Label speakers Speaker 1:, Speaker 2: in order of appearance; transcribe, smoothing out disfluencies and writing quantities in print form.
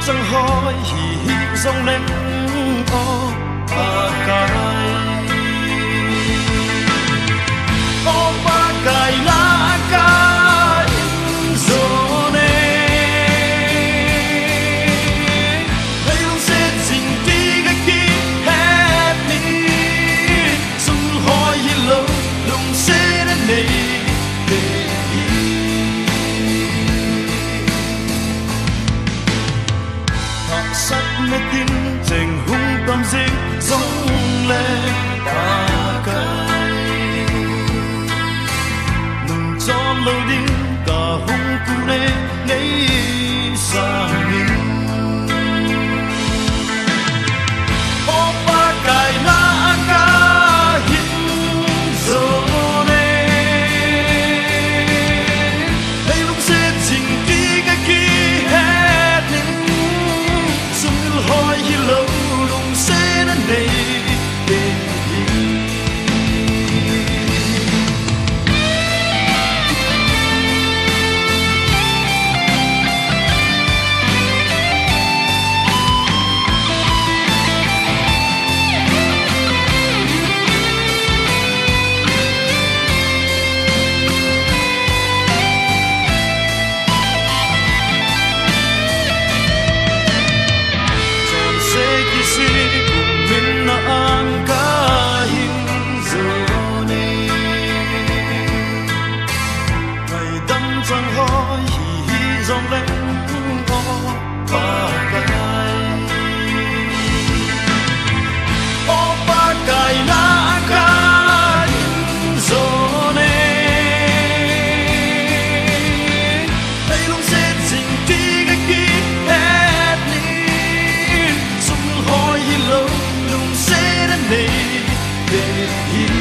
Speaker 1: chẳng hỏi hi dòng nén o ba cài lá cài rồi đây luôn sẽ tình đi cái kia hết đi sung hỏi hi lâu luôn sẽ đến đây sắc mê tin tình hung tâm dính giống lên ta cay nung cho lâu đi cả hung cu nê lấy sang đi ô ba cài na ca hiện rồi đây lúc sẽ tình đi cái kia hết hỏi hi lâu luôn sẽ đến đây chẳng hỏi hi dòng lên o ba cài na cài rồi đây luôn sẽ tình đi cái kia hết đi sung hỏi hi lâu luôn sẽ đến đây để hi